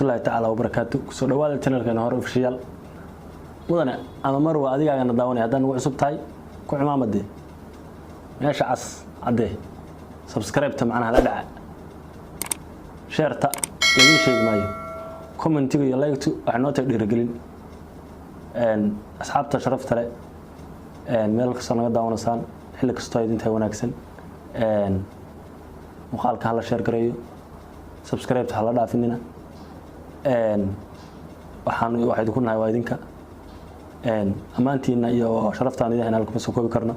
الله تعالى وبركاته سو dhawaada channelkeena hore official mudane ama mar waa adigaaga daawanay hadan ugu cusub tahay ku cimaamade meesha cas cadee subscribe ta macnaha la dhaca share ta idin sheeg maayo comment iyo like to wax noo dhiirigelin asxaabta sharafta leh meel kasta naga daawanaysan xilli kasta idin tahay wanaagsan muuqaalka hala share gareeyo subscribe ta hala dhaafinina waxaan waxa ku nahay waa idinka amaantiina iyo sharaftaan idin halka ma soo koobi karno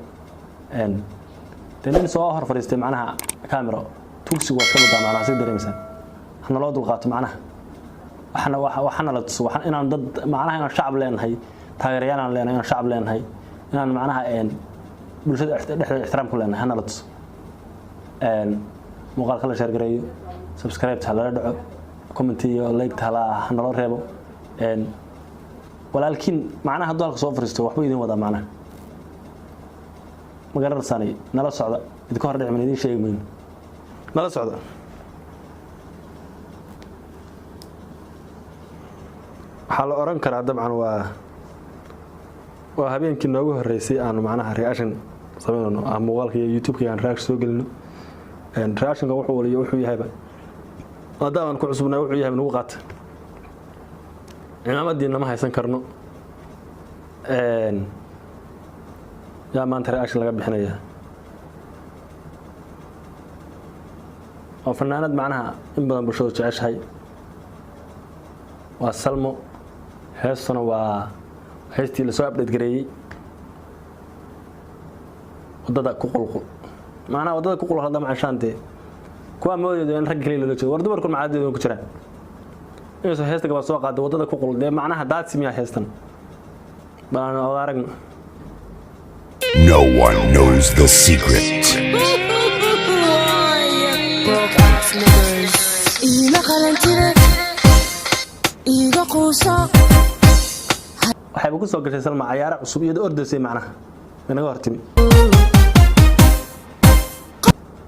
nin soo hor fariistay macnaha camera tugsigu waa kala macnaha si dareemsan waxna loo dulqaato macnaha waxna la tuso waxaan inaan dad macnaha inaan shacab leenahay taageerayaal aan leenahay inaan shacab leenahay inaan macnaha bulshada dhexdeeda ixtiraam ku leenahay hana la tuso muuqaalka la share gareeyo subscribe ta la dhaco comment iyo like tala nalo reebo walaalkiin macnaha hadalka soo fariisto waxba idin wada macnaha magaranaysanay nala socda idin hor dhicin idin sheegmayn nala socda waxa la oran karaa dabcan waa habeenkii noogu horeysay aan macnaha reaction sameeyno muuqaalka YouTube-ka aan reaction soo gelino reaction-ka wuxuu yahayba wadaan ku cusubnaa wuxuu yahay nagu qaata ciidamadiina ma haysan karno yaa maanta reaction laga bixinaya oo fanaanad macnaha in badan bulshada jeceshahay waa Salmo heesana waa heestii la soo update gareeyay wadada ku qulqul macnaha wadada ku qulqul hadda ma shaantee kuwa moodeedo in rag kaliya loo jeedo war dumarku macaadooda ku jiraan inuu heesta gaba soo qaado wadada ku qulqul macnaha daadsimiya heestan baan aragno No one knows the secret. waxay ku soo gashay Salma ciyaar cusub iyo ordaysay macnaha inaga hortimi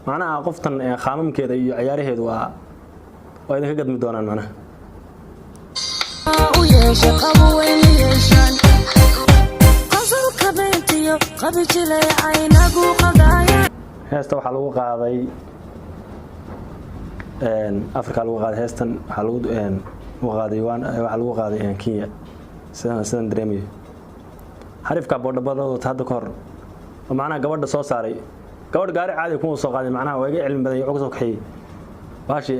macnaha qoftan qaamamkeeda iyo ciyaaraheedu waa idin ka gadmi doonaan macnaha u yeesho qabo weyn yeeshan qasal kabentiyo qabijilay aynagu qadaya heesta waxa lagu qaaday Afrika lagu qaaday heestan waxa lagu qaaday waxa lagu qaaday Kenya sidaan dareemayo xarifka boodhabadooda hadda ka hor macnaha gabadha soo saaray gabadh gaari caadi kuma soo qaaday macnaha waa iga cilmi badan iyo soo kaxay baashi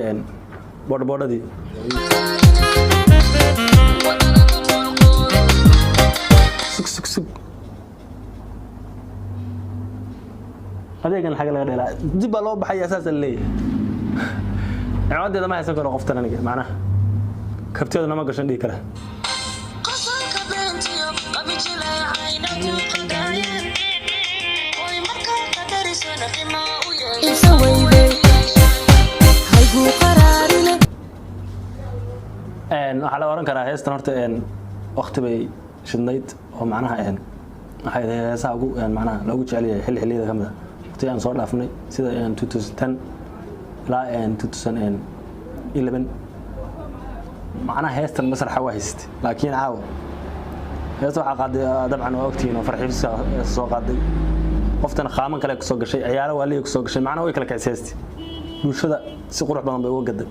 boodhabadii sug adeegan xaga laga dheelaa dib loo baxay asaas leeyahay caawadeeda ma haysan karo qoftan aniga macnaha kabteeda nama gashan dhigi kara waxa la oran karaa heestan horta waqti bay shidnayd oo macnaha waxay heesaha ugu macnaha loogu jecel yahay xilliyada kamida waqti aan soo dhaafnay sida 2010 ilaa 2011 macnaha heestan masraxa waa haystay laakiin caawa heesta waxa qaaday dabcan waa waqtiina farxiisa soo qaaday qoftan qaaman kale ku soo gashay ciyaaro waaliye ku soo gashay macnaha way kala kaceystay bulshada si qurux badan bay uga gaday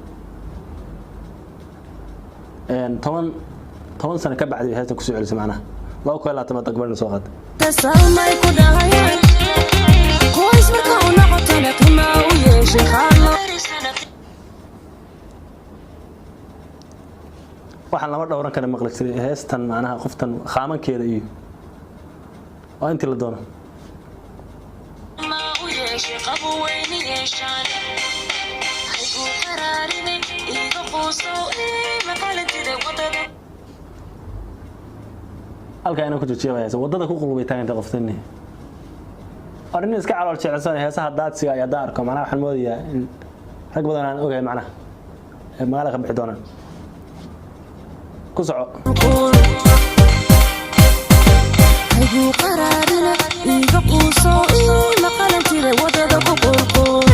10 sano ka bacdi heesta ku soo celisay macnaha loo kala laatama taqbalna soo qaad tasalmay ku dhahayay qoys marka uu noqoto qima u yeeshay xallo waxaan lama dhawran kara maqlay heestan macnaha qoftan qaamankeeda iyo waa intii la doono ma u yeeshay qabo weyn yeeshan ay ku qaraarinay iga qoso halka inaan ku joojiyo wadada ku qulubay taaganta qoftani arrin iska calool jecsan heesaha daadsiga ayaa daarka macnaha waxaan moodayaa in rag badan aan ogahay macnaha magaalada ka bixi doonaan ku soco ayuu qaraarina iga quuso ma qalantire wadada ku qulqul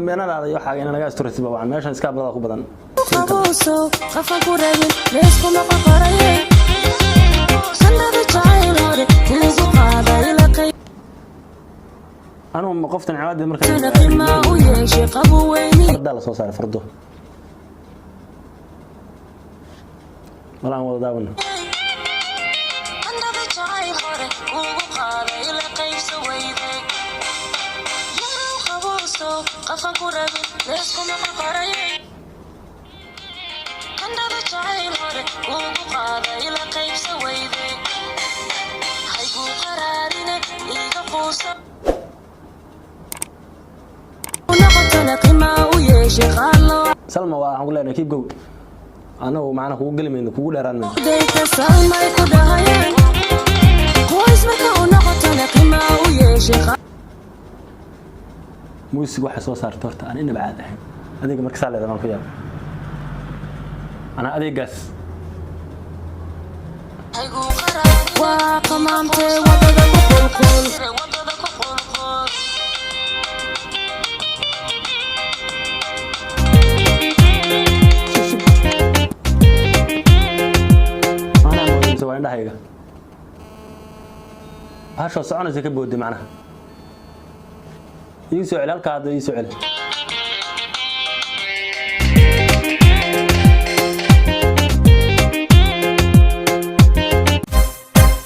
meenada iyo waxa in naga asturaysiba waan meeshan iska badada ku badan qabuuso qafan ku rabin leesku ma qaraye sanada jacayl hore kuugu qaaday la qay anu ma qoftan caawad markaa qima u yeeshay qabu weyni dal soo saar fardo malaan wada daawan sanada jacayl hore kuugu qaaday la qaybso weyday yaro qabuuso qafan ku rabin leesku ma qaraye sanada jacayl hore kuugu qaaday la qaybso weyday haygu qaraarine iga quuso salma waa aan ku leenahay keep go anagu macna kugu galimayno kugu dheeraan mayno deynta salmay ku dhahayeen qoys marka uu noqoto qima u yeeshay muusig waxa soo saartay horta aan inaba caad ahayn adiga marka saaleedan aan ku yaab ana adeegaas haygu qaraar waa qamaamtay wadada ku qulqul indhahayga hasho soconaysa ka boodi macnaha ii soo celi halka hadda ii soo celi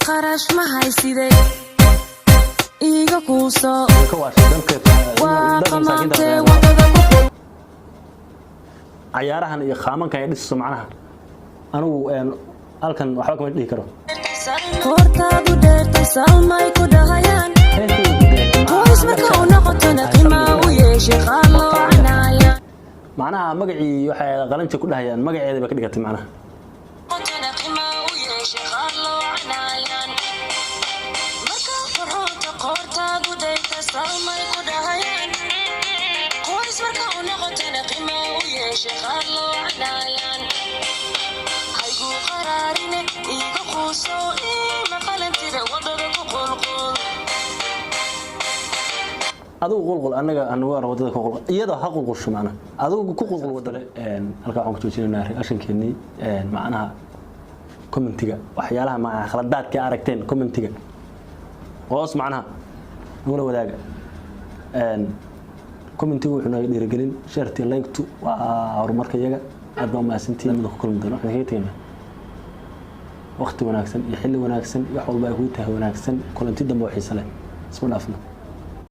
qarash ma haysidey iiga kuuso waa qamaamtay wadada ku qul cayaarahan iyo qaamankan ay dhiso macnaha anigu halkan waxba kama dhihi karo kortaadu dheertay salmay ku dhahayaan qoys marka uu noqoto qima u yeeshay qaalo canaaya macnaha magacii waxay qalanja ku dhahayaan magaceeda ba ka dhigatay macnaha qima u yeeshay qaalo canaayaan marka furuuta kortaadu dheertay salmay ku dhahayaan qoys marka uu noqoto qima u yeeshay qaalo canaayaan haygu qaraarine iga quuso ima qalantida wadada ku qulqul adigu qulqul anaga anagu wadada ku qulqul iyada ha qulqulsho macnaha adigu ku qulqul wadada halka waxaan ku joojinaynaa reactionkeennii macnaha commentiga waxyaalaha macnaha khaladaadka aragteen commentiga hoos macnaha nagula wadaaga commentiga wuxuu naga dhiirigelin sharti like-tu waa horumarka iyaga aad baa mahadsantihiin mid ku kulmi doono waxaan kaga tegaynaa waqti wanaagsan iyo xilli wanaagsan wax walba ay ku tahay wanaagsan kulanti dambe oo xiiso leh isma dhaafno